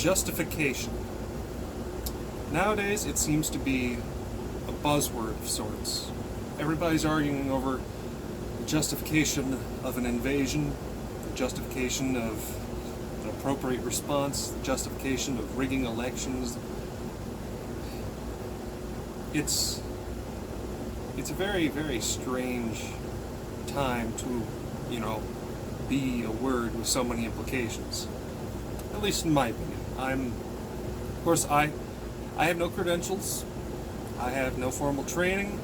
Justification. Nowadays, it seems to be a buzzword of sorts. Everybody's arguing over the justification of an invasion, the justification of an appropriate response, the justification of rigging elections. It's a very, very strange time to, be a word with so many implications. At least in my opinion. Of course, I have no credentials. I have no formal training.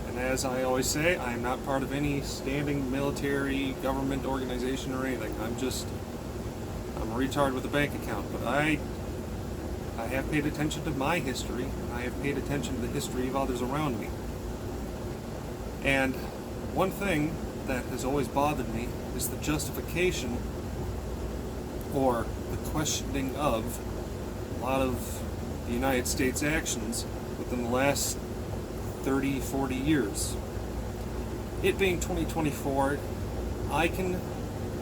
And as I always say, I am not part of any standing military, government organization or anything. I'm a retard with a bank account. But I have paid attention to my history. I have paid attention to the history of others around me. And one thing that has always bothered me is the justification or the questioning of a lot of the United States actions within the last 30, 40 years. It being 2024, I can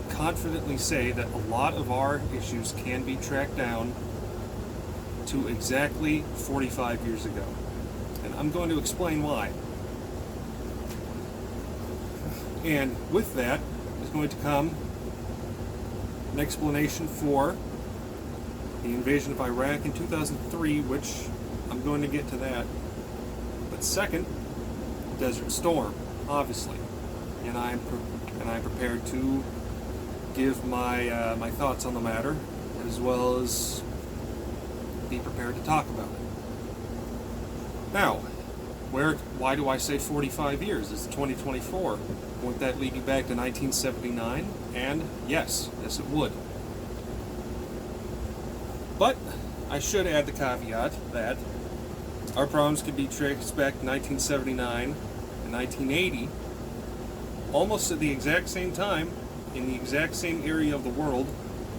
confidently say that a lot of our issues can be tracked down to exactly 45 years ago. And I'm going to explain why. And with that is going to come an explanation for the invasion of Iraq in 2003, which I'm going to get to that. But second, Desert Storm, obviously. And I'm prepared to give my my thoughts on the matter, as well as be prepared to talk about it. Now, why do I say 45 years? It's 2024. Won't that lead you back to 1979? And yes, it would. But I should add the caveat that our problems could be traced back to 1979 and 1980, almost at the exact same time, in the exact same area of the world,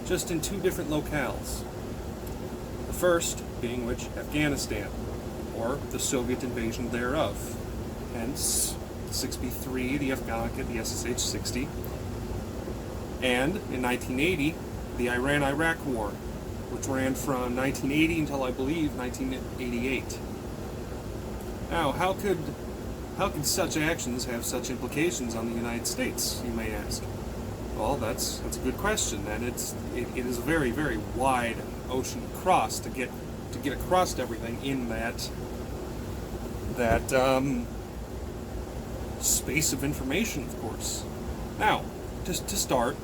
just in two different locales. The first being Afghanistan, or the Soviet invasion thereof. Hence, 6B3, the Afghanica, the SSH-60. And, in 1980, the Iran-Iraq War, which ran from 1980 until, I believe, 1988. Now, how could such actions have such implications on the United States, you may ask? Well, that's a good question, and it is a very, very wide ocean to cross to get across everything in that space of information, of course. Now, just to start,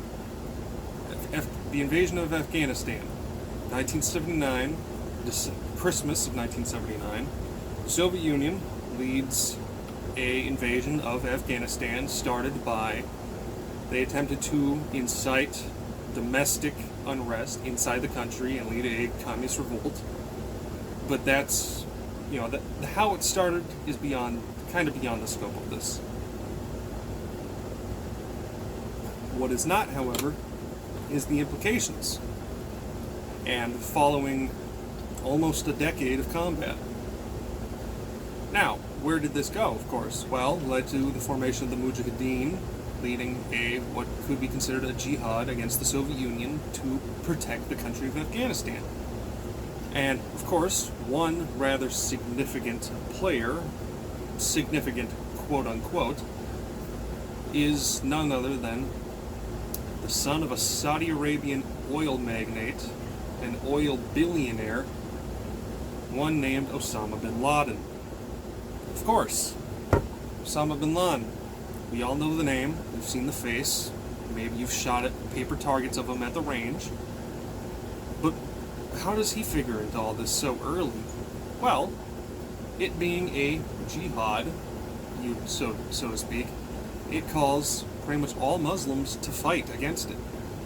the invasion of Afghanistan, 1979, Christmas of 1979, the Soviet Union leads a invasion of Afghanistan started by, they attempted to incite domestic unrest inside the country and lead a communist revolt. But that's, how it started is kind of beyond the scope of this. What is not, however, is the implications. And following almost a decade of combat. Now, where did this go, of course? Well, it led to the formation of the Mujahideen, leading what could be considered a jihad against the Soviet Union to protect the country of Afghanistan. And, of course, one rather significant player, significant quote-unquote, is none other than the son of a Saudi Arabian oil magnate, an oil billionaire, one named Osama bin Laden. Of course, Osama bin Laden. We all know the name, we've seen the face, maybe you've shot at paper targets of him at the range. But how does he figure into all this so early? Well, it being a jihad, so to speak, it calls pretty much all Muslims to fight against it.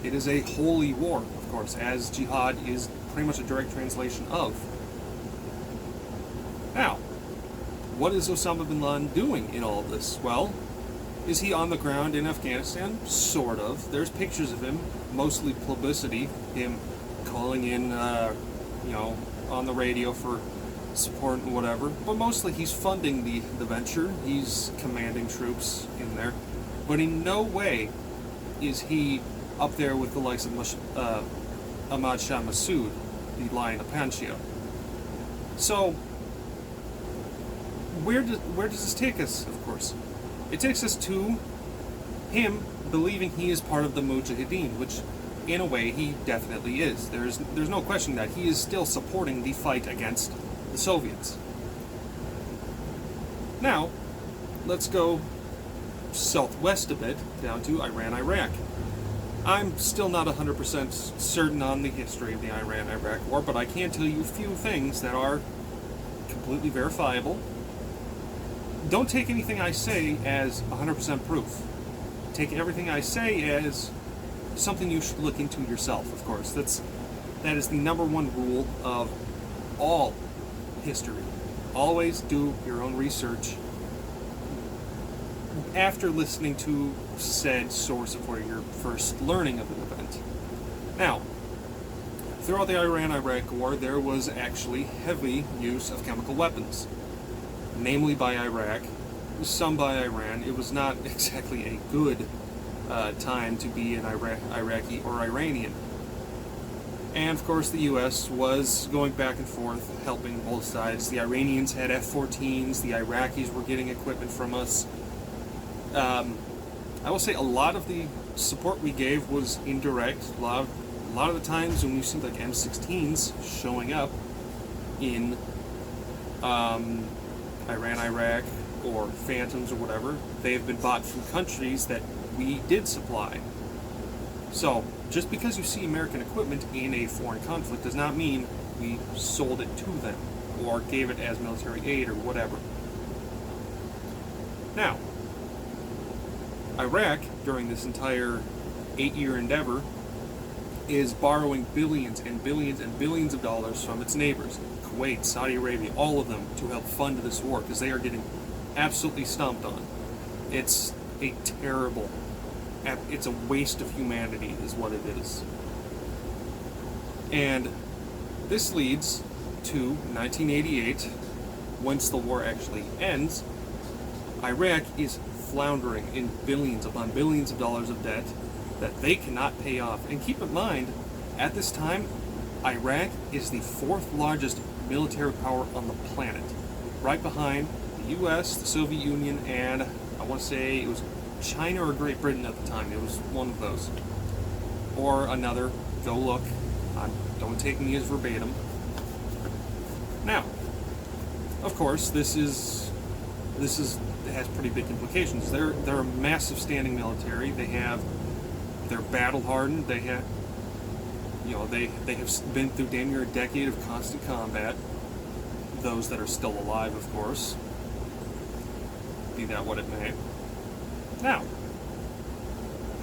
It is a holy war, of course, as jihad is pretty much a direct translation of. Now, what is Osama bin Laden doing in all of this? Well, is he on the ground in Afghanistan? Sort of. There's pictures of him, mostly publicity, him calling in, on the radio for support and whatever. But mostly he's funding the venture. He's commanding troops in there. But in no way is he up there with the likes of Ahmad Shah Massoud, the line of Pancio. So, where does this take us, of course? It takes us to him believing he is part of the Mujahideen, which, in a way, he definitely is. There's no question that he is still supporting the fight against the Soviets. Now, let's go southwest a bit, down to Iran, Iraq. I'm still not 100% certain on the history of the Iran-Iraq war, but I can tell you a few things that are completely verifiable. Don't take anything I say as 100% proof. Take everything I say as something you should look into yourself, of course. That is the number one rule of all history. Always do your own research after listening to said source for your first learning of an event. Now, throughout the Iran-Iraq war, there was actually heavy use of chemical weapons, namely by Iraq, some by Iran. It was not exactly a good time to be an Iraqi or Iranian. And of course the US was going back and forth, helping both sides. The Iranians had F-14s, the Iraqis were getting equipment from us. I will say a lot of the support we gave was indirect. A lot of the times when we see like M16s showing up in Iran, Iraq, or Phantoms or whatever, they have been bought from countries that we did supply. So, just because you see American equipment in a foreign conflict does not mean we sold it to them or gave it as military aid or whatever. Now, Iraq, during this entire 8-year endeavor, is borrowing billions and billions and billions of dollars from its neighbors, Kuwait, Saudi Arabia, all of them, to help fund this war, because they are getting absolutely stomped on. It's a terrible, it's a waste of humanity is what it is. And this leads to 1988, once the war actually ends. Iraq is floundering in billions upon billions of dollars of debt that they cannot pay off. And keep in mind, at this time, Iraq is the 4th largest military power on the planet, right behind the US, the Soviet Union, and I want to say it was China or Great Britain at the time. It was one of those. Or another. Go look. Don't take me as verbatim. Now, of course, this has pretty big implications. They're a massive standing military. They're battle hardened. They have been through damn near a decade of constant combat. Those that are still alive, of course. Be that what it may. Now,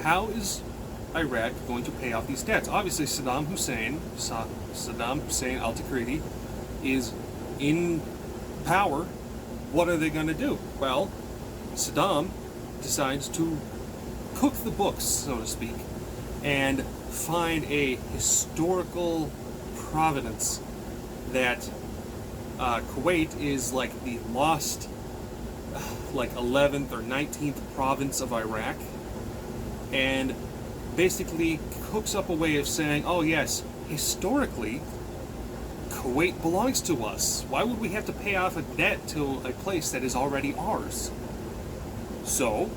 how is Iraq going to pay off these debts? Obviously, Saddam Hussein al-Takriti is in power. What are they going to do? Well, Saddam decides to cook the books, so to speak, and find a historical providence that Kuwait is like the lost, like 11th or 19th province of Iraq, and basically cooks up a way of saying, oh yes, historically, Kuwait belongs to us. Why would we have to pay off a debt to a place that is already ours? So,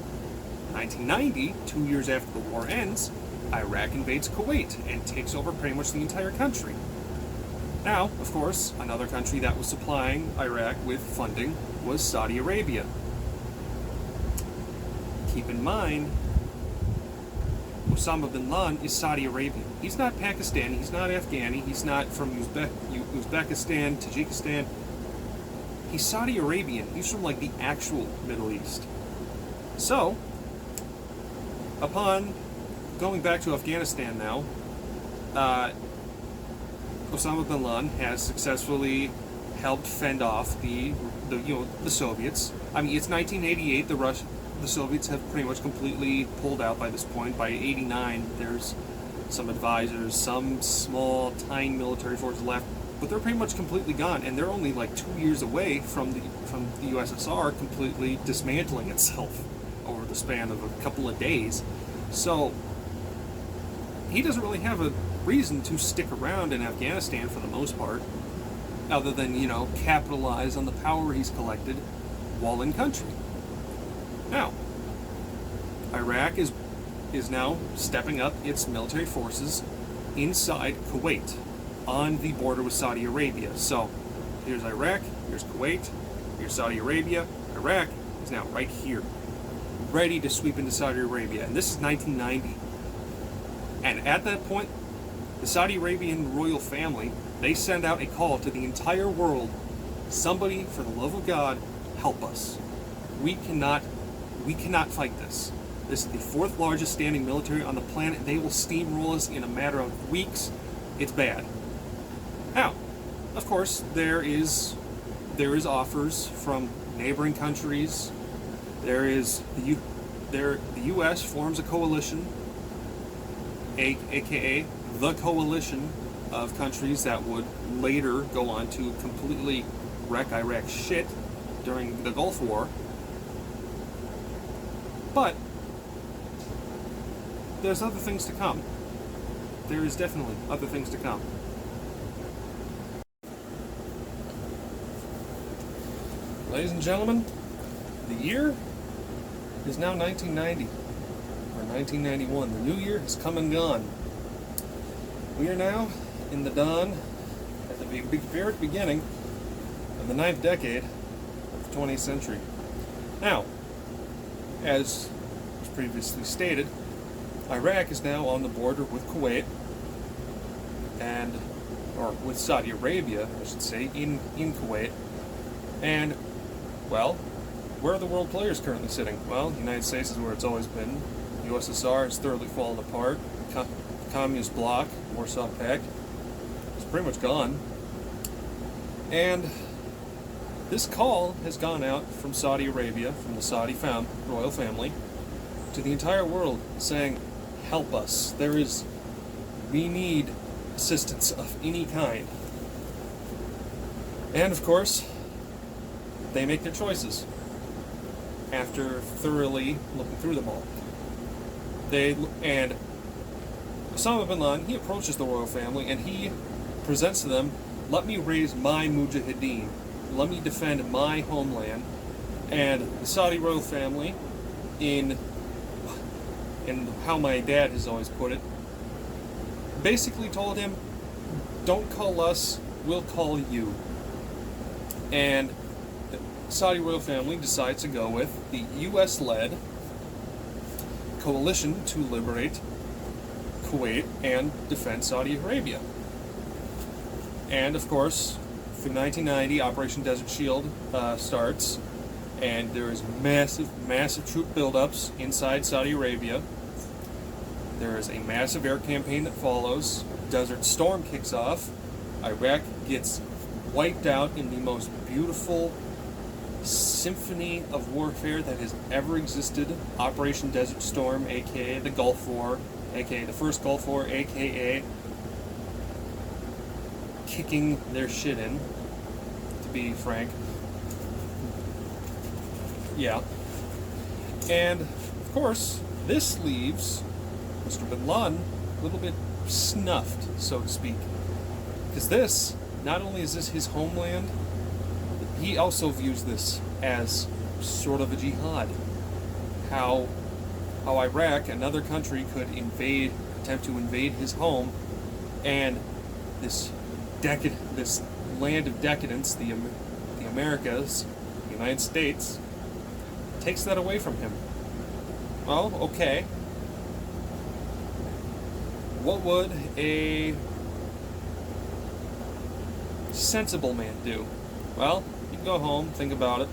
1990, 2 years after the war ends, Iraq invades Kuwait and takes over pretty much the entire country. Now, of course, another country that was supplying Iraq with funding was Saudi Arabia. Keep in mind, Osama bin Laden is Saudi Arabian. He's not Pakistani, he's not Afghani, he's not from Uzbekistan, Tajikistan. He's Saudi Arabian. He's from like the actual Middle East. So, upon going back to Afghanistan now, Osama bin Laden has successfully helped fend off the Soviets. I mean, it's 1988. The Soviets have pretty much completely pulled out by this point. By 89, there's some advisors, some small, tiny military forces left, but they're pretty much completely gone, and they're only like 2 years away from the USSR completely dismantling itself over the span of a couple of days. So he doesn't really have reason to stick around in Afghanistan for the most part, other than, capitalize on the power he's collected while in country. Now, Iraq is now stepping up its military forces inside Kuwait on the border with Saudi Arabia. So here's Iraq, here's Kuwait, here's Saudi Arabia. Iraq is now right here, ready to sweep into Saudi Arabia. And this is 1990. And at that point, the Saudi Arabian royal family, they send out a call to the entire world: somebody, for the love of God, help us. We cannot fight this. This is the fourth largest standing military on the planet. They will steamroll us in a matter of weeks. It's bad. Now, of course, there is offers from neighboring countries. The U.S. forms a coalition, aka the coalition of countries that would later go on to completely wreck Iraq's shit during the Gulf War. But there's other things to come. There is definitely other things to come. Ladies and gentlemen, the year is now 1990, or 1991. The new year has come and gone. We are now in the dawn, at the very beginning of the 9th decade of the 20th century. Now, as was previously stated, Iraq is now on the border with Kuwait, or with Saudi Arabia, I should say, in Kuwait. And, well, where are the world players currently sitting? Well, the United States is where it's always been. The USSR has thoroughly fallen apart. The Communist bloc, Warsaw Pact, is pretty much gone. And this call has gone out from Saudi Arabia, from the Saudi royal family, to the entire world, saying, help us. We need assistance of any kind. And of course, they make their choices after thoroughly looking through them all. And Osama bin Laden, he approaches the royal family and he presents to them, let me raise my mujahideen, let me defend my homeland. And the Saudi royal family, in how my dad has always put it, basically told him, don't call us, we'll call you. And the Saudi royal family decides to go with the US-led coalition to liberate Kuwait and defend Saudi Arabia. And of course, through 1990, Operation Desert Shield starts, and there is massive troop buildups inside Saudi Arabia. There is a massive air campaign that follows. Desert Storm kicks off. Iraq gets wiped out in the most beautiful symphony of warfare that has ever existed. Operation Desert Storm, aka the Gulf War, aka the first Gulf War, aka kicking their shit in, to be frank. Yeah. And, of course, this leaves Mr. bin Laden a little bit snuffed, so to speak. Because this, not only is this his homeland, he also views this as sort of a jihad. How Iraq, another country, could attempt to invade his home, and this land of decadence, the Americas, the United States, takes that away from him. Well, okay. What would a sensible man do? Well, he'd go home, think about it,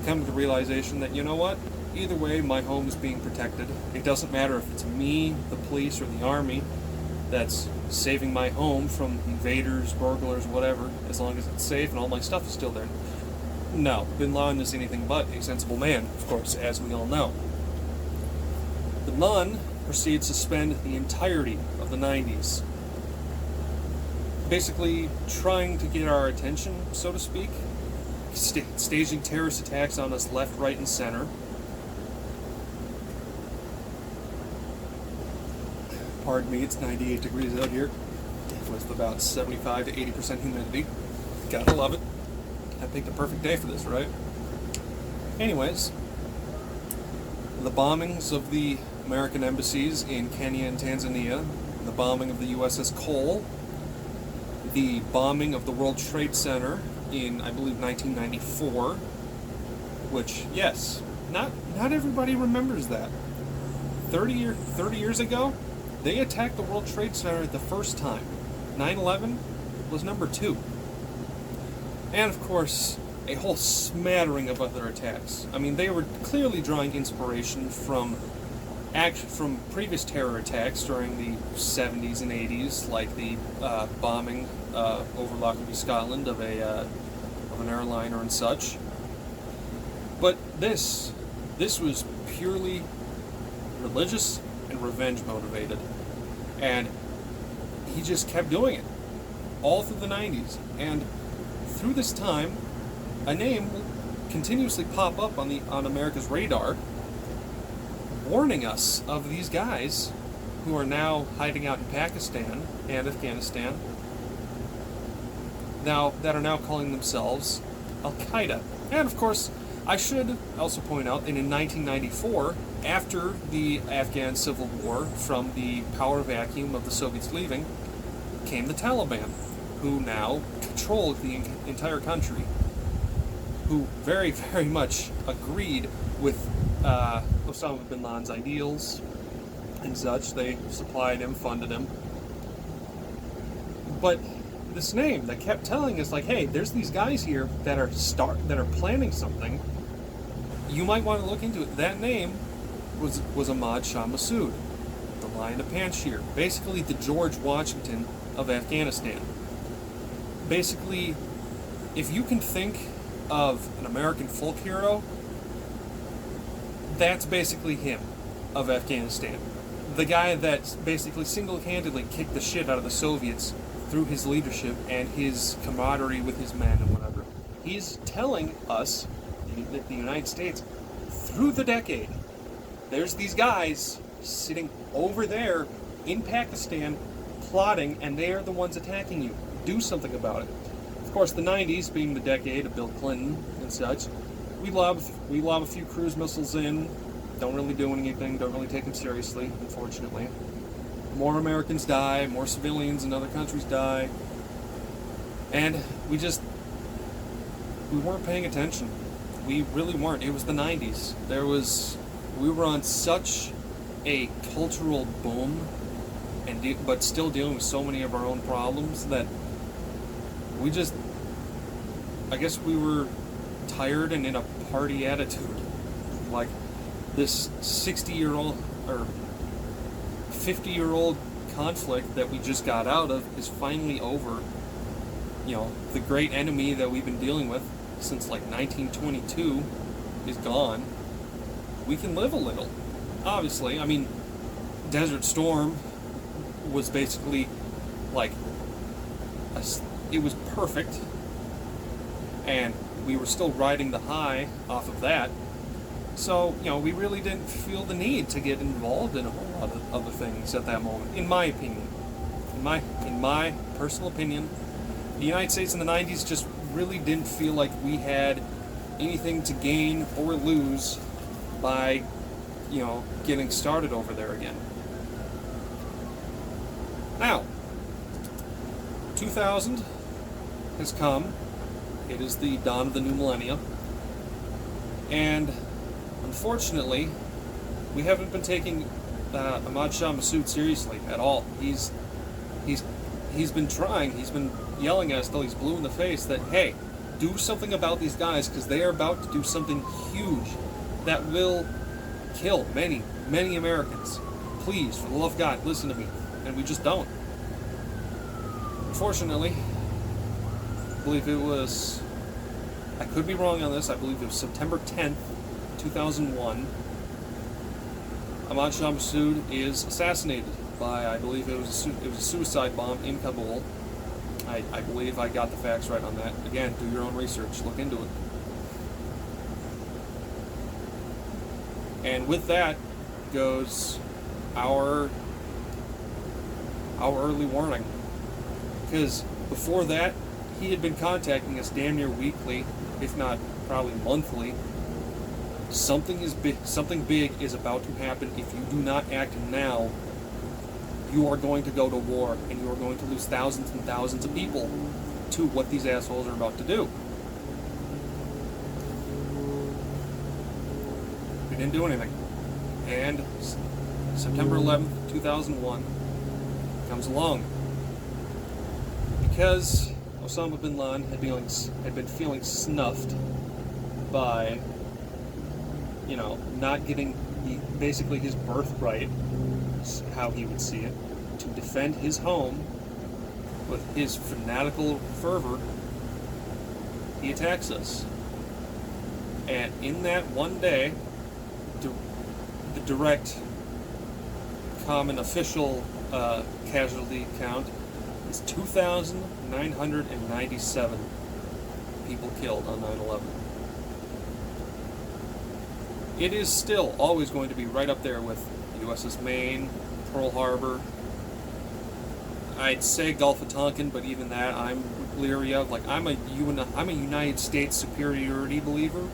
come to the realization that, you know what? Either way, my home is being protected. It doesn't matter if it's me, the police, or the army that's saving my home from invaders, burglars, whatever, as long as it's safe and all my stuff is still there. No, bin Laden is anything but a sensible man, of course, as we all know. Bin Laden proceeds to spend the entirety of the 90s basically trying to get our attention, so to speak, staging terrorist attacks on us left, right, and center. Pardon me, it's 98 degrees out here with about 75 to 80% humidity. Gotta love it. I picked a perfect day for this, right? Anyways, the bombings of the American embassies in Kenya and Tanzania, the bombing of the USS Cole, the bombing of the World Trade Center in, I believe, 1994, which, yes, not everybody remembers that. 30 years ago, they attacked the World Trade Center the first time. 9/11 was number 2. And, of course, a whole smattering of other attacks. I mean, they were clearly drawing inspiration from previous terror attacks during the 70s and 80s, like the bombing over Lockerbie, Scotland, of an airliner and such. But this was purely religious and revenge motivated, and he just kept doing it all through the 90s. And through this time, a name will continuously pop up on America's radar, warning us of these guys who are now hiding out in Pakistan and Afghanistan, that are now calling themselves Al-Qaeda. And of course, I should also point out that in 1994, after the Afghan civil war, from the power vacuum of the Soviets leaving, came the Taliban, who now controlled the entire country, who very, very much agreed with Osama bin Laden's ideals and such. They supplied him, funded him. But this name that kept telling us, like, hey, there's these guys here that are planning something. You might want to look into it. That name was Ahmad Shah Massoud, the Lion of Panjshir, basically the George Washington of Afghanistan. Basically, if you can think of an American folk hero, that's basically him, of Afghanistan. The guy that basically single-handedly kicked the shit out of the Soviets through his leadership and his camaraderie with his men and whatever. He's telling us, the United States, through the decade, there's these guys sitting over there in Pakistan plotting, and they are the ones attacking you. Do something about it. Of course, the 90s being the decade of Bill Clinton and such, we lob a few cruise missiles in, don't really do anything, don't really take them seriously, unfortunately. More Americans die, more civilians in other countries die, and we weren't paying attention. We really weren't. It was the 90s. We were on such a cultural boom, but still dealing with so many of our own problems that I guess we were tired and in a party attitude. Like, this 60-year-old or 50-year-old conflict that we just got out of is finally over. You know, the great enemy that we've been dealing with since like 1922 is gone. We can live a little. Obviously, I mean, Desert Storm was basically like it was perfect, and we were still riding the high off of that. So, you know, we really didn't feel the need to get involved in a whole lot of other things at that moment, in my opinion. In my personal opinion, the United States in the 90s just really didn't feel like we had anything to gain or lose by, you know, getting started over there again. Now, 2000 has come. It is the dawn of the new millennium. And unfortunately, we haven't been taking Ahmad Shah Massoud seriously at all. He's been trying. He's been yelling at us till he's blue in the face that, hey, do something about these guys, because they are about to do something huge that will kill many, many Americans. Please, for the love of God, listen to me. And we just don't. Unfortunately, I believe it was, I could be wrong on this, I believe it was September 10th, 2001, Ahmad Shah Massoud is assassinated by, I believe it was a suicide bomb in Kabul. I believe I got the facts right on that. Again, do your own research, look into it. And with that goes our our early warning. Because before that, he had been contacting us damn near weekly, if not probably monthly. Something big is about to happen. If you do not act now, you are going to go to war, and you are going to lose thousands and thousands of people to what these assholes are about to do. We didn't do anything. And September 11th, 2001 comes along. Because Osama bin Laden had been feeling snuffed by, not getting basically his birthright, how he would see it, to defend his home with his fanatical fervor, he attacks us. And in that one day, the direct common official casualty count is 2,997 people killed on 9/11. It is still always going to be right up there with USS Maine, Pearl Harbor. I'd say Gulf of Tonkin, but even that I'm leery of. Like, I'm a United States superiority believer.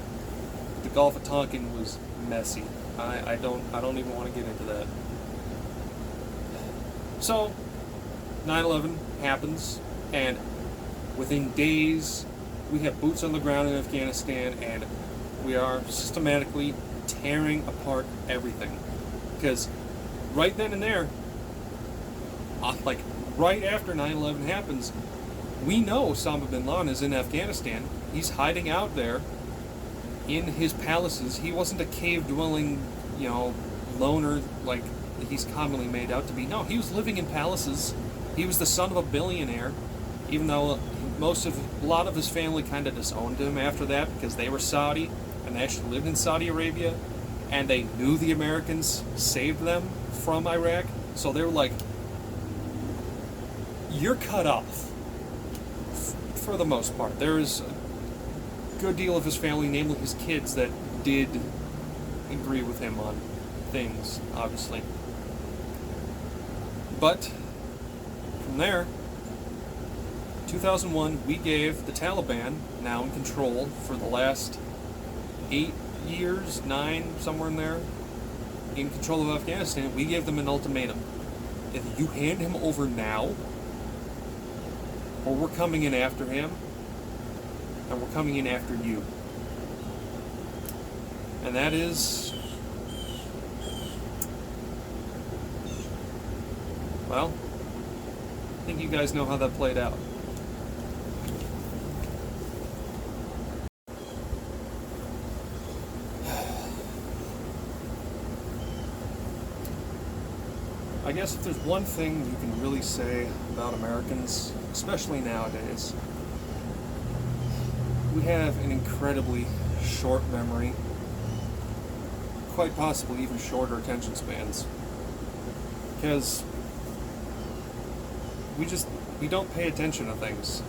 The Gulf of Tonkin was messy. I don't even want to get into that. So 9/11 happens, and within days we have boots on the ground in Afghanistan, and we are systematically tearing apart everything. Because right then and there, like right after 9/11 happens, we know Osama bin Laden is in Afghanistan. He's hiding out there in his palaces. He wasn't a cave-dwelling, loner like he's commonly made out to be. No, he was living in palaces. He was the son of a billionaire, even though a lot of his family kind of disowned him after that because they were Saudi and they actually lived in Saudi Arabia, and they knew the Americans saved them from Iraq, so they were like, you're cut off for the most part. There is a good deal of his family, namely his kids, that did agree with him on things, obviously. But from there, 2001, we gave the Taliban, now in control for the last 8 years, 9, somewhere in there, in control of Afghanistan, we gave them an ultimatum. If you hand him over now, or we're coming in after him, and we're coming in after you. And that is, well, I think you guys know how that played out. I guess if there's one thing you can really say about Americans, especially nowadays, we have an incredibly short memory, quite possibly even shorter attention spans, because we don't pay attention to things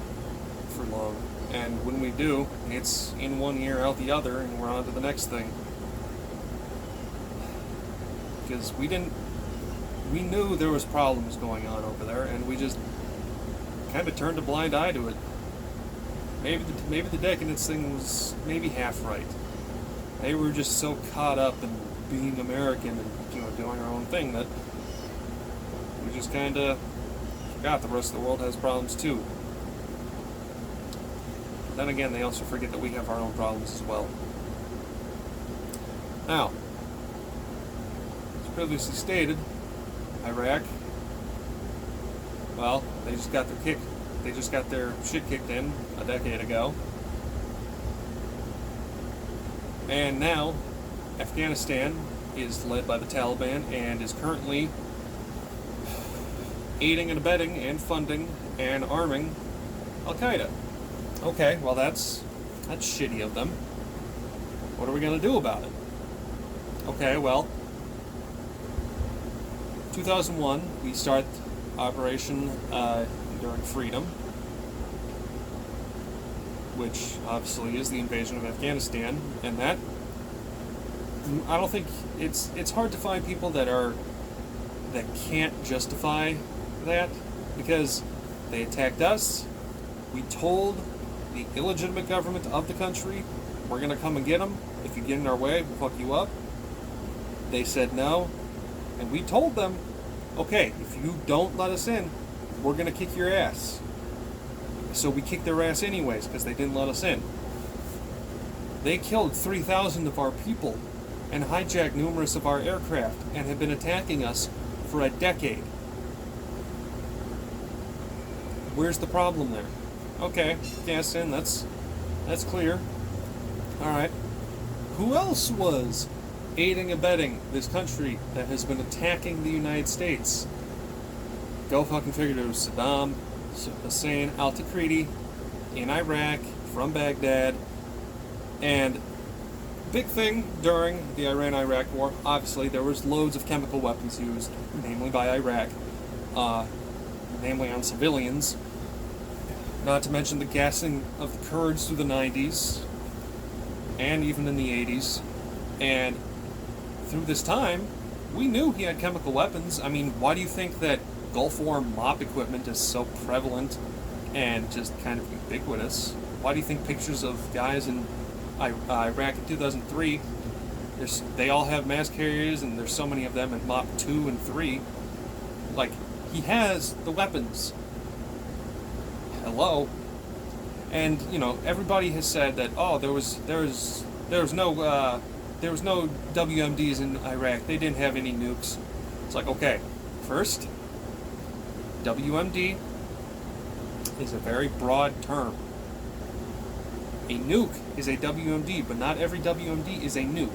for long, and when we do, it's in one ear out the other, and we're on to the next thing, because we knew there was problems going on over there, and we just kind of turned a blind eye to it. Maybe the decadence thing was maybe half right. Maybe we were just so caught up in being American and doing our own thing that we just kind of forgot the rest of the world has problems too. But then again, they also forget that we have our own problems as well. Now, as previously stated, Iraq, well, they just got their shit kicked in a decade ago. And now Afghanistan is led by the Taliban and is currently aiding and abetting and funding and arming Al-Qaeda. Okay, well that's shitty of them. What are we going to do about it? Okay, well, 2001, we start Operation Enduring Freedom, which obviously is the invasion of Afghanistan, and that, I don't think, it's hard to find people that can't justify that because they attacked us. We told the illegitimate government of the country, we're going to come and get them. If you get in our way, we'll fuck you up. They said no. And we told them, okay, if you don't let us in, we're going to kick your ass. So we kicked their ass anyways because they didn't let us in. They killed 3,000 of our people and hijacked numerous of our aircraft and have been attacking us for a decade. Where's the problem there? Okay, gas in, that's clear. Alright. Who else was aiding and abetting this country that has been attacking the United States? Go fucking figure. It was Saddam Hussein al-Takriti in Iraq from Baghdad. And big thing during the Iran-Iraq war, obviously there was loads of chemical weapons used, namely by Iraq, namely on civilians. Not to mention the gassing of the Kurds through the 90s, and even in the 80s. And through this time, we knew he had chemical weapons. I mean, why do you think that Gulf War mop equipment is so prevalent and just kind of ubiquitous? Why do you think pictures of guys in Iraq in 2003, they all have mass carriers, and there's so many of them in MOP 2 and 3. Like, he has the weapons. Hello. And, you know, everybody has said that, oh, there was no WMDs in Iraq. They didn't have any nukes. It's like, okay, first, WMD is a very broad term. A nuke is a WMD, but not every WMD is a nuke.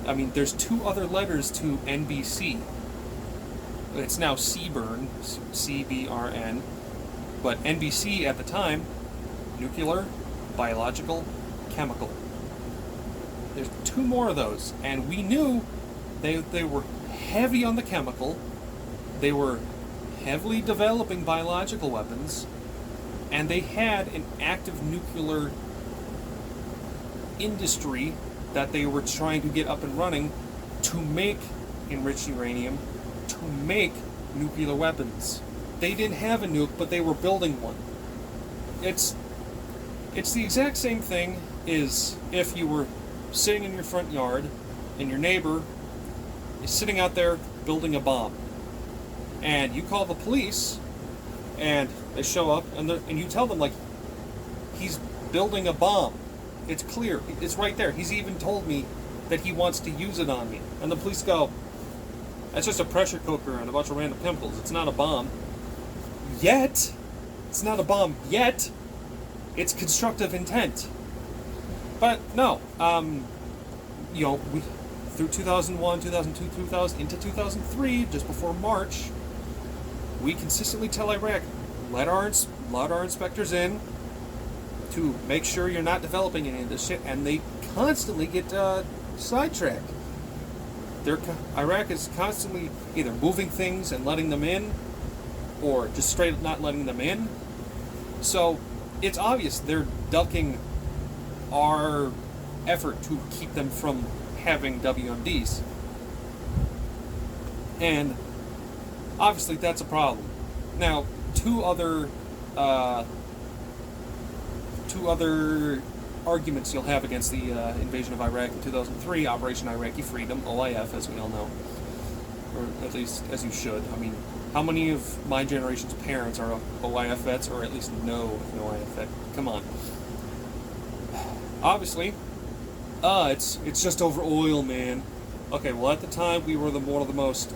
I mean, there's two other letters to NBC. It's now CBRN, C-B-R-N, but NBC at the time, nuclear, biological, chemical. There's two more of those, and we knew they were heavy on the chemical, they were heavily developing biological weapons, and they had an active nuclear industry that they were trying to get up and running to make enriched uranium, to make nuclear weapons. They didn't have a nuke, but they were building one. It's the exact same thing as if you were sitting in your front yard and your neighbor is sitting out there building a bomb. And you call the police, and they show up, and you tell them, like, he's building a bomb. It's clear. It's right there. He's even told me that he wants to use it on me. And the police go, that's just a pressure cooker and a bunch of random chemicals. It's not a bomb. Yet. It's not a bomb yet. It's constructive intent. But no. You know, through 2001, 2002, 2000, into 2003, just before March, we consistently tell Iraq, let our inspectors in to make sure you're not developing any of this shit, and they constantly get sidetracked. Iraq is constantly either moving things and letting them in, or just straight up not letting them in. So it's obvious they're ducking our effort to keep them from having WMDs. And obviously that's a problem. Now, two other arguments you'll have against the invasion of Iraq in 2003, Operation Iraqi Freedom, OIF, as we all know. Or at least, as you should. I mean, how many of my generation's parents are OIF vets, or at least know an OIF vet? Come on. Obviously, it's just over oil, man. Okay, well, at the time, we were one of the most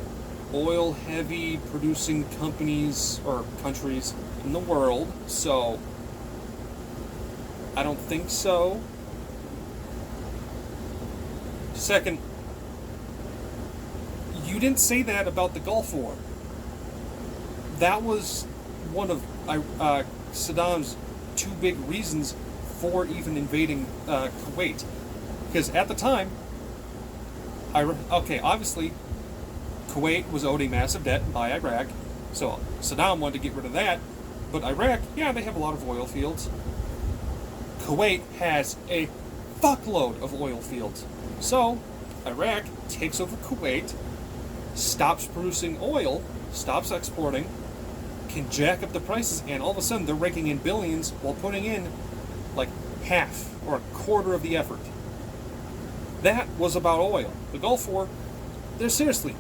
oil-heavy producing companies, or countries, in the world, so I don't think so. Second, you didn't say that about the Gulf War. That was one of Saddam's two big reasons for even invading Kuwait. Because at the time, obviously, Kuwait was owed a massive debt by Iraq, so Saddam wanted to get rid of that. But Iraq, yeah, they have a lot of oil fields. Kuwait has a fuckload of oil fields. So, Iraq takes over Kuwait, stops producing oil, stops exporting, can jack up the prices, and all of a sudden they're raking in billions while putting in like half or a quarter of the effort. That was about oil. The Gulf War, there's seriously,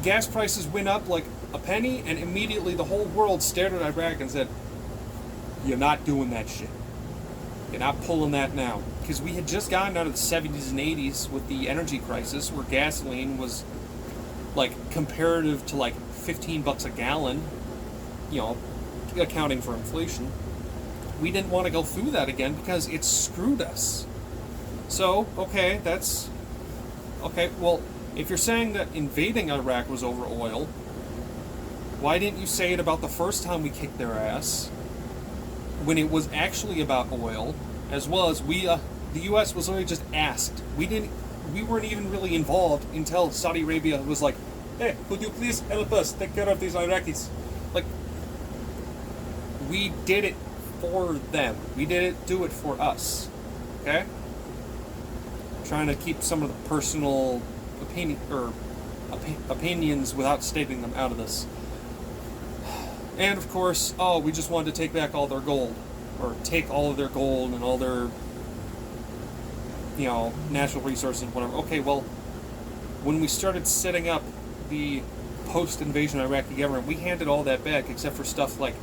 gas prices went up like a penny, and immediately the whole world stared at Iraq and said, "You're not doing that shit. You're not pulling that now." Because we had just gotten out of the 70s and 80s with the energy crisis, where gasoline was like comparative to like $15 a gallon, you know, accounting for inflation. We didn't want to go through that again because it screwed us. So, okay, that's okay. Well, if you're saying that invading Iraq was over oil, why didn't you say it about the first time we kicked their ass, when it was actually about oil, as well as the U.S. was only just asked. We weren't even really involved until Saudi Arabia was like, "Hey, could you please help us take care of these Iraqis?" Like, we did it for them. We didn't do it for us. Okay? Trying to keep some of the personal opinions without stating them out of this. And of course, we just wanted to take back all their gold, or take all of their gold and all their, natural resources and whatever. Okay, well, when we started setting up the post-invasion Iraqi government, we handed all that back except for stuff like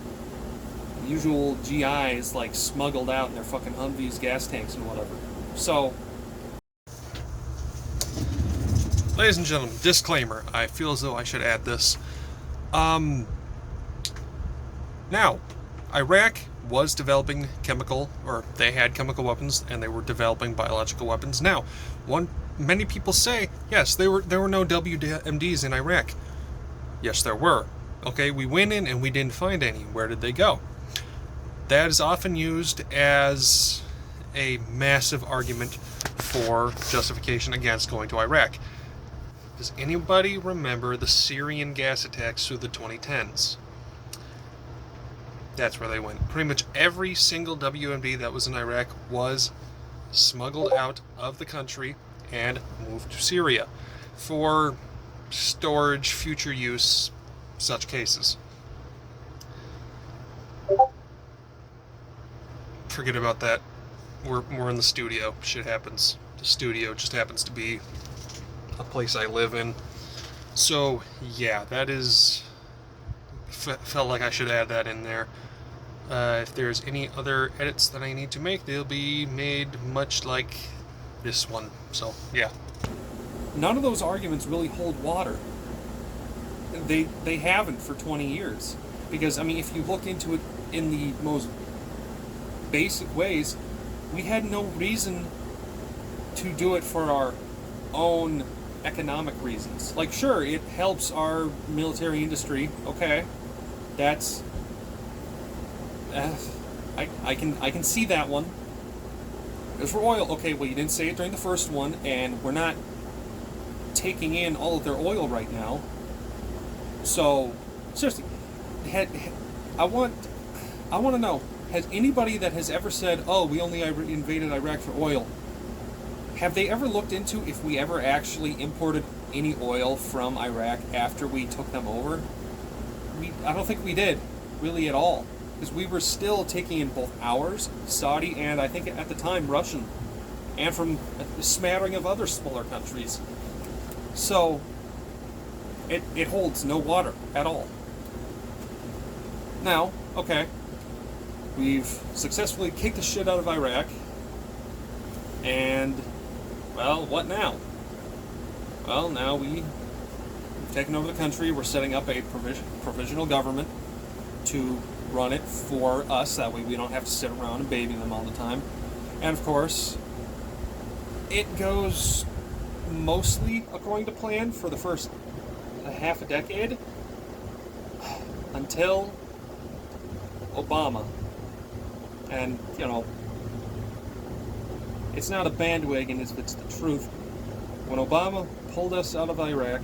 usual GIs like smuggled out in their fucking Humvees, gas tanks, and whatever. So, ladies and gentlemen, disclaimer. I feel as though I should add this. Now, Iraq was developing they had chemical weapons, and they were developing biological weapons. Now, many people say, yes, there were no WMDs in Iraq. Yes, there were. Okay, we went in and we didn't find any. Where did they go? That is often used as a massive argument for justification against going to Iraq. Does anybody remember the Syrian gas attacks through the 2010s? That's where they went. Pretty much every single WMD that was in Iraq was smuggled out of the country and moved to Syria for storage, future use, such cases. Forget about that. We're in the studio. Shit happens. The studio just happens to be a place I live in. So, yeah, that is... felt like I should add that in there. If there's any other edits that I need to make, they'll be made much like this one. So, yeah. None of those arguments really hold water. They haven't for 20 years. Because, I mean, if you look into it in the most basic ways, we had no reason to do it for our own economic reasons. Like, sure, it helps our military industry. Okay, that's I can see that one. As for oil, okay, well, you didn't say it during the first one, and we're not taking in all of their oil right now. So, seriously, I want to know, has anybody that has ever said, "Oh, we only invaded Iraq for oil," have they ever looked into if we ever actually imported any oil from Iraq after we took them over? I don't think we did, really, at all. Because we were still taking in both ours, Saudi, and I think at the time Russian, and from a smattering of other smaller countries. So, it holds no water at all. Now, okay, we've successfully kicked the shit out of Iraq, and, well, what now? Well, now we've taken over the country. We're setting up a provisional government to run it for us. That way we don't have to sit around and baby them all the time. And, of course, it goes mostly according to plan for the first half a decade until Obama. And, it's not a bandwagon, it's the truth. When Obama pulled us out of Iraq,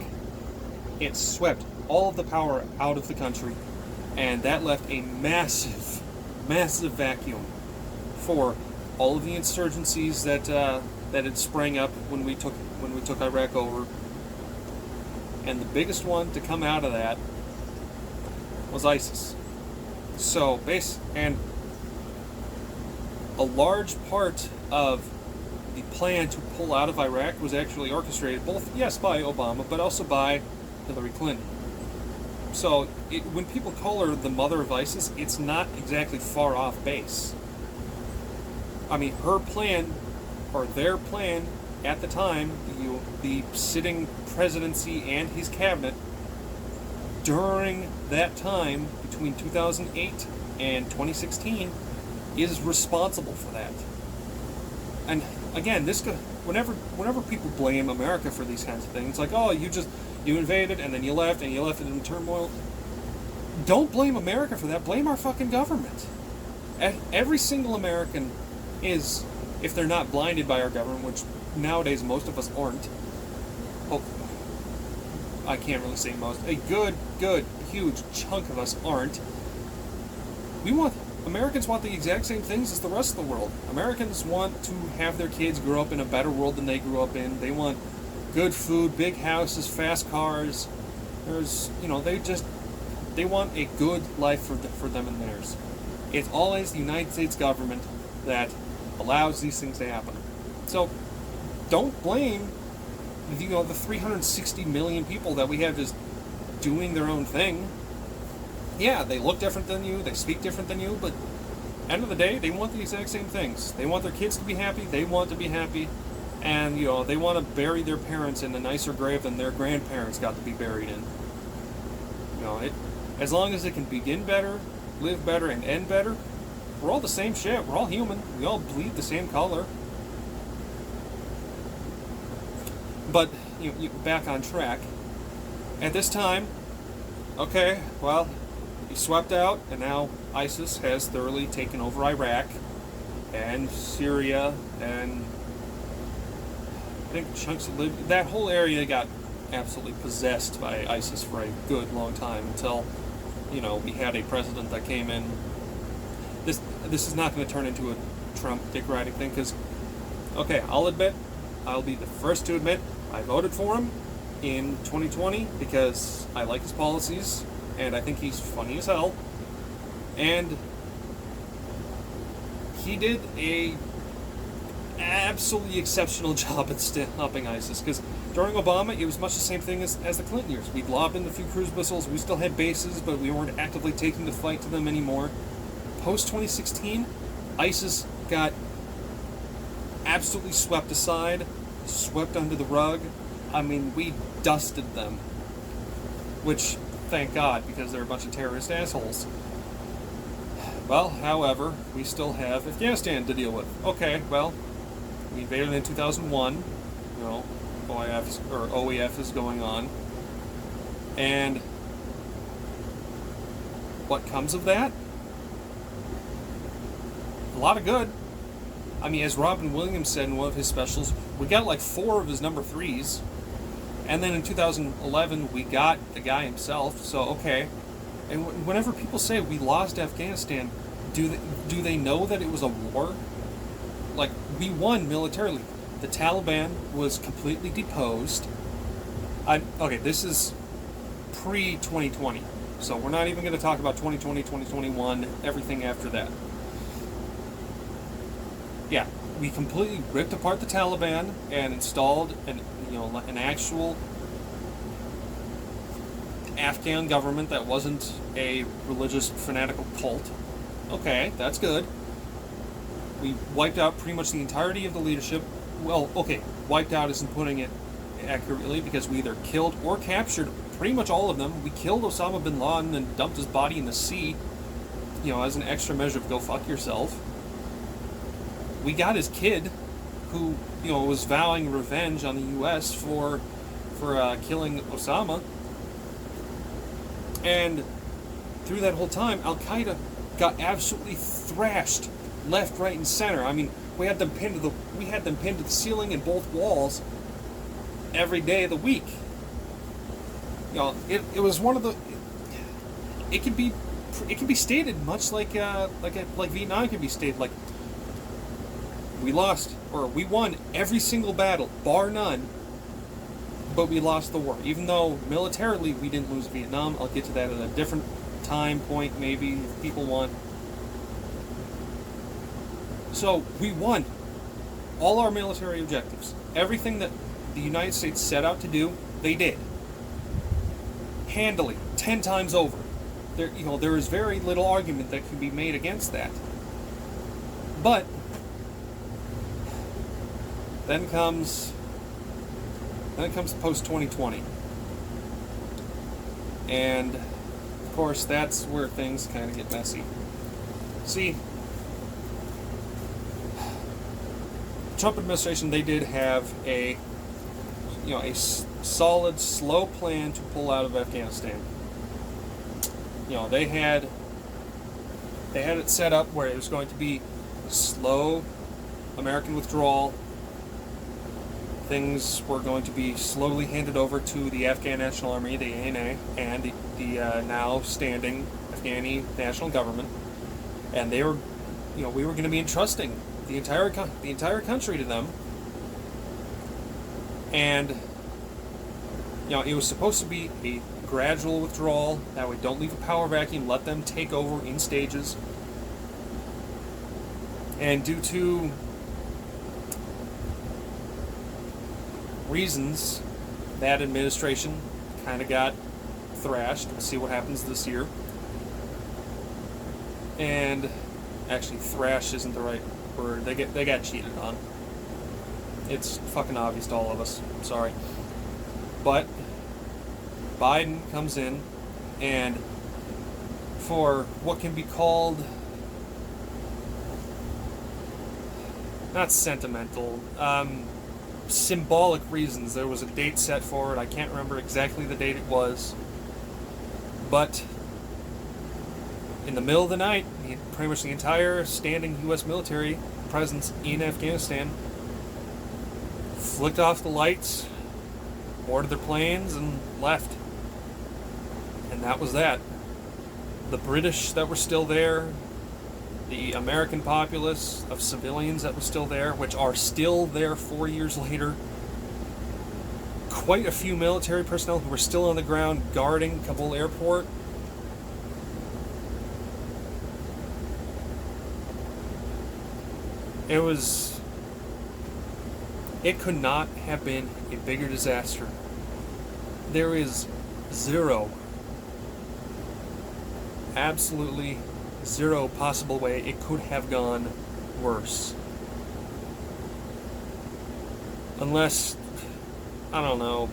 it swept all of the power out of the country, and that left a massive, massive vacuum for all of the insurgencies that had sprang up when we took Iraq over. And the biggest one to come out of that was ISIS. So, and a large part of the plan to pull out of Iraq was actually orchestrated, both, yes, by Obama, but also by Hillary Clinton. So, when people call her the mother of ISIS, it's not exactly far off base. I mean, her plan, or their plan at the time, the sitting presidency and his cabinet, during that time, between 2008 and 2016, is responsible for that. And again, whenever people blame America for these kinds of things, like, oh, you invaded and then you left it in turmoil. Don't blame America for that. Blame our fucking government. Every single American is, if they're not blinded by our government, which nowadays most of us aren't. Oh, I can't really say most. A good, huge chunk of us aren't. Americans want the exact same things as the rest of the world. Americans want to have their kids grow up in a better world than they grew up in. They want good food, big houses, fast cars. They want a good life for them and theirs. It's always the United States government that allows these things to happen. So, don't blame the 360 million people that we have just doing their own thing. Yeah, they look different than you, they speak different than you, but end of the day, they want the exact same things. They want their kids to be happy, they want to be happy, and they want to bury their parents in a nicer grave than their grandparents got to be buried in. As long as it can begin better, live better, and end better, we're all the same shit. We're all human. We all bleed the same color. But, back on track. At this time, okay, well, he swept out, and now ISIS has thoroughly taken over Iraq and Syria, and I think chunks of Libya. That whole area got absolutely possessed by ISIS for a good long time until, we had a president that came in. This is not going to turn into a Trump dick riding thing, because, okay, I'll be the first to admit, I voted for him in 2020 because I like his policies, and I think he's funny as hell. And he did a absolutely exceptional job at stopping ISIS, because during Obama, it was much the same thing as the Clinton years. We'd lobbed in a few cruise missiles, we still had bases, but we weren't actively taking the fight to them anymore. Post-2016, ISIS got absolutely swept aside, swept under the rug. I mean, we dusted them. Which, thank God, because they're a bunch of terrorist assholes. Well, however, we still have Afghanistan to deal with. Okay, well, we invaded in 2001. OEF is going on. And what comes of that? A lot of good. I mean, as Robin Williams said in one of his specials, we got like 4 of his number 3s. And then in 2011, we got the guy himself. So, okay. And whenever people say we lost Afghanistan, do they know that it was a war? Like, we won militarily. The Taliban was completely deposed. Okay, this is pre-2020. So we're not even going to talk about 2020, 2021, everything after that. Yeah, we completely ripped apart the Taliban and installed an actual Afghan government that wasn't a religious fanatical cult. Okay, that's good. We wiped out pretty much the entirety of the leadership. Well, okay, wiped out isn't putting it accurately, because we either killed or captured pretty much all of them. We killed Osama bin Laden and dumped his body in the sea, as an extra measure of go fuck yourself. We got his kid, who, was vowing revenge on the U.S. for killing Osama. And through that whole time, Al-Qaeda got absolutely thrashed left, right, and center. I mean, we had them pinned to the ceiling and both walls every day of the week. It was one of the. It can be stated much like Vietnam can be stated. Like, we won every single battle, bar none. but we lost the war. Even though militarily we didn't lose Vietnam, I'll get to that at a different time point, maybe, if people want. So we won all our military objectives. Everything that the United States set out to do, they did. Handily, 10 times over. There is very little argument that can be made against that. But then comes post-2020. And of course that's where things kind of get messy. See, Trump administration, they did have a solid, slow plan to pull out of Afghanistan. They had it set up where it was going to be slow American withdrawal. Things were going to be slowly handed over to the Afghan National Army, the ANA, and the now standing Afghani national government, and we were going to be entrusting the entire country to them. And it was supposed to be a gradual withdrawal. That way, don't leave a power vacuum. Let them take over in stages. And due to reasons, that administration kind of got thrashed. We'll see what happens this year. And actually, thrash isn't the right word. They got cheated on. It's fucking obvious to all of us. I'm sorry. But Biden comes in, and for what can be called, not sentimental, symbolic reasons. There was a date set for it. I can't remember exactly the date it was. But in the middle of the night, pretty much the entire standing U.S. military presence in Afghanistan flicked off the lights, boarded their planes, and left. And that was that. The British that were still there, the American populace of civilians that was still there, which are still there 4 years later, quite a few military personnel who were still on the ground guarding Kabul airport. It could not have been a bigger disaster. There is absolutely zero possible way it could have gone worse. Unless, I don't know,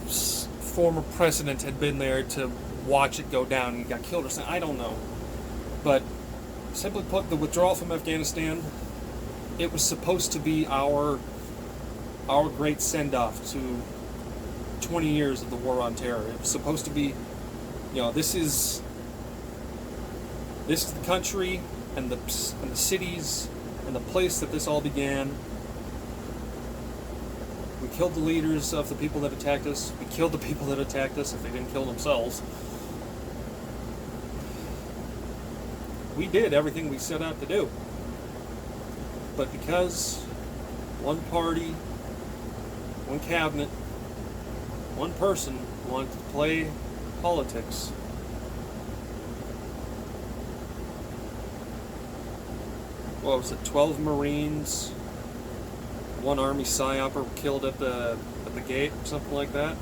a former president had been there to watch it go down and he got killed or something. I don't know. But simply put, the withdrawal from Afghanistan, it was supposed to be our great send-off to 20 years of the war on terror. It was supposed to be, this is the country and the cities and the place that this all began. We killed the leaders of the people that attacked us. We killed the people that attacked us if they didn't kill themselves. We did everything we set out to do. But because one party, one cabinet, one person wanted to play politics, what was it, 12 Marines, one Army PSYOPer were killed at the gate, something like that.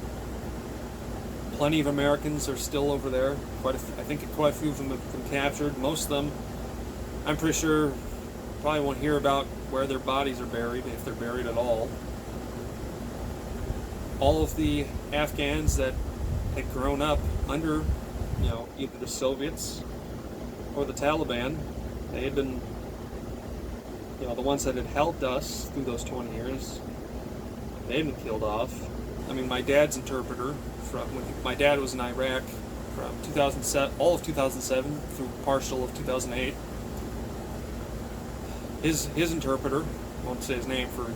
Plenty of Americans are still over there. I think quite a few of them have been captured. Most of them, I'm pretty sure, probably won't hear about where their bodies are buried, if they're buried at all. All of the Afghans that had grown up under, either the Soviets or the Taliban, they had been, the ones that had helped us through those 20 years, they had been killed off. I mean, my dad's interpreter, when my dad was in Iraq from 2007, all of 2007 through partial of 2008, his interpreter, I won't say his name for,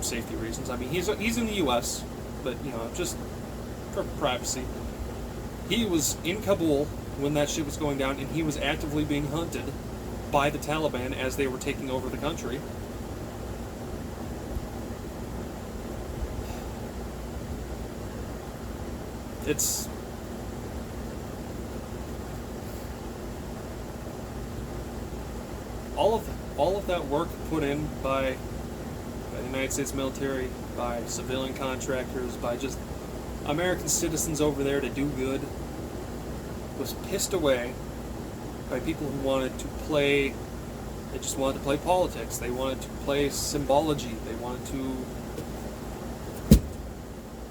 safety reasons. I mean, he's in the U.S., but, just for privacy. He was in Kabul when that shit was going down, and he was actively being hunted by the Taliban as they were taking over the country. It's all of that work put in by the United States military, by civilian contractors, by just American citizens over there to do good, was pissed away by people who wanted to play. They just wanted to play politics. They wanted to play symbology. They wanted to.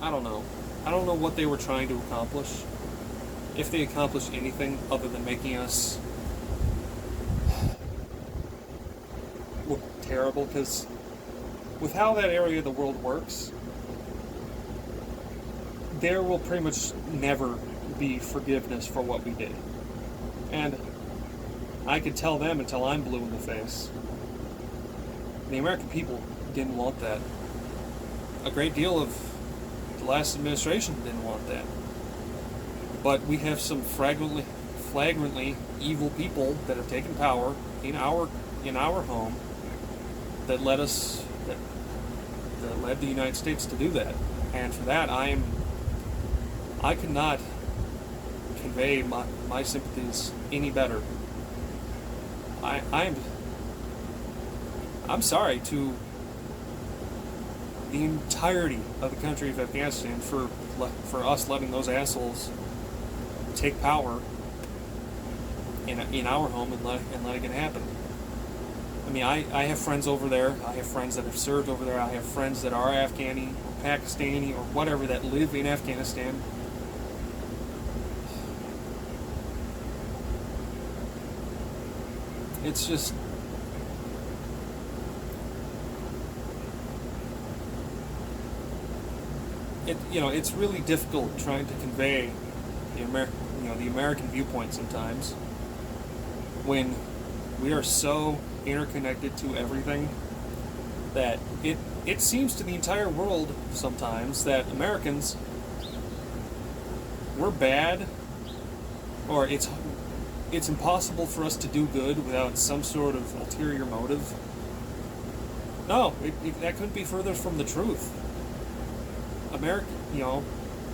I don't know. I don't know what they were trying to accomplish. If they accomplished anything other than making us look terrible, because with how that area of the world works, there will pretty much never be forgiveness for what we did. And I could tell them until I'm blue in the face. The American people didn't want that. A great deal of the last administration didn't want that. But we have some flagrantly evil people that have taken power in our home that led the United States to do that. And for that, I could not convey my sympathies any better. I'm sorry to the entirety of the country of Afghanistan for us letting those assholes take power in our home and letting it happen. I mean, I have friends over there. I have friends that have served over there. I have friends that are Afghani or Pakistani or whatever that live in Afghanistan. It's just it's really difficult trying to convey the American viewpoint sometimes when we are so interconnected to everything that it seems to the entire world sometimes that Americans, we're bad, or it's impossible for us to do good without some sort of ulterior motive. No, that couldn't be further from the truth. America,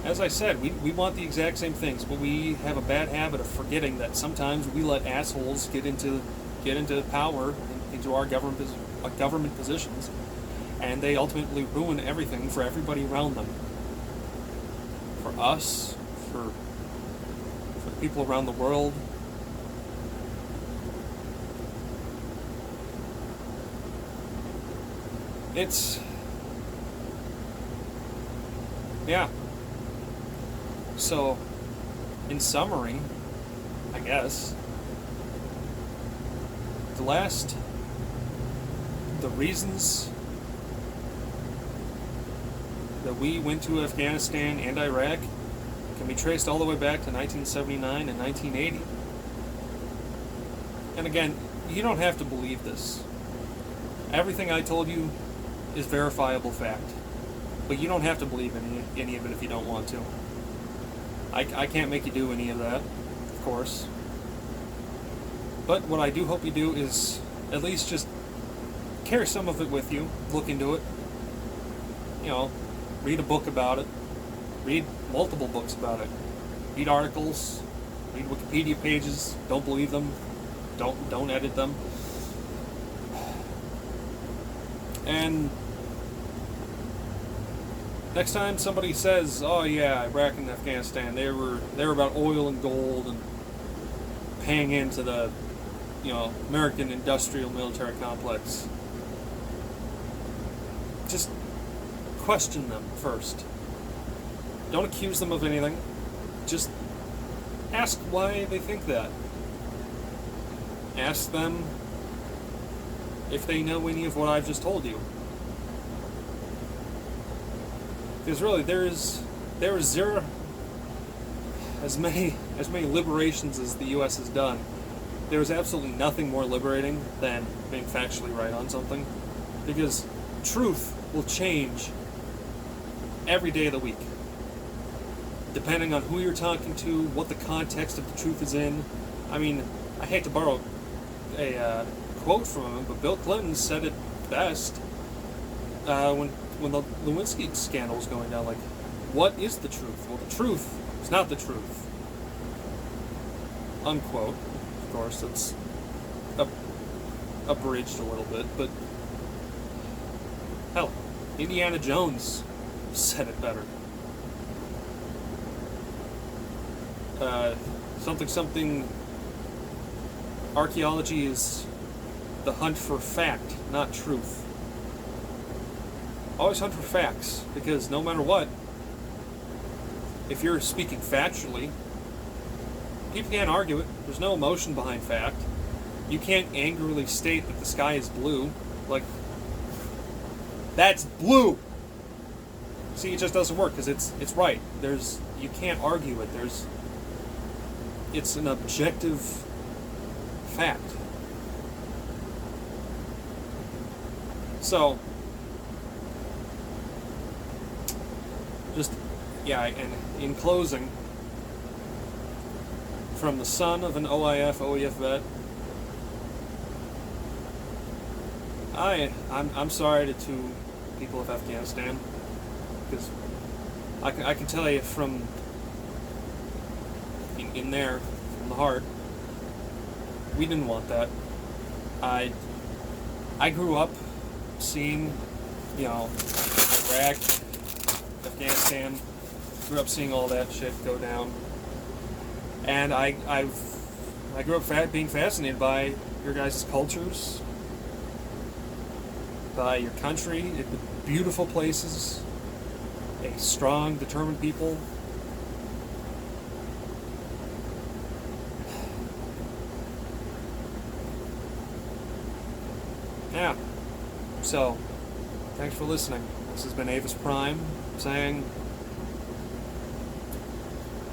as I said, we want the exact same things, but we have a bad habit of forgetting that sometimes we let assholes get into power, into our government positions, and they ultimately ruin everything for everybody around them. For us, for people around the world. Yeah. So, in summary, I guess, the reasons that we went to Afghanistan and Iraq can be traced all the way back to 1979 and 1980. And again, you don't have to believe this. Everything I told you is verifiable fact. But you don't have to believe any of it if you don't want to. I can't make you do any of that, of course. But what I do hope you do is at least just carry some of it with you, look into it, read a book about it, read multiple books about it, read articles, read Wikipedia pages, don't believe them, don't edit them. And next time somebody says, "Oh yeah, Iraq and Afghanistan, they were about oil and gold and paying into the, American industrial military complex," just question them first. Don't accuse them of anything. Just ask why they think that. Ask them if they know any of what I've just told you. Because really, there is zero, as many liberations as the U.S. has done, there is absolutely nothing more liberating than being factually right on something. Because truth will change every day of the week, depending on who you're talking to, what the context of the truth is in. I mean, I hate to borrow a quote from him, but Bill Clinton said it best when the Lewinsky scandal was going down. Like, what is the truth? Well, the truth is not the truth. Unquote. Of course, it's abridged a little bit, but hell, Indiana Jones said it better. Something. Archaeology is the hunt for fact, not truth. Always hunt for facts, because no matter what, if you're speaking factually, people can't argue it. There's no emotion behind fact. You can't angrily state that the sky is blue. Like, that's blue! See, it just doesn't work, because it's right. You can't argue it. It's an objective fact. So, and in closing, from the son of an OEF vet, I'm sorry to two people of Afghanistan, because I can tell you from in there, from the heart, we didn't want that. I grew up seeing, Iraq, Afghanistan, grew up seeing all that shit go down, and I grew up being fascinated by your guys' cultures, by your country, the beautiful places, a strong, determined people. Yeah. So, thanks for listening. This has been Avis Prime saying,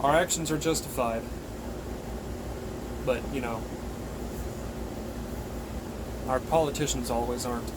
our actions are justified. But, our politicians always aren't.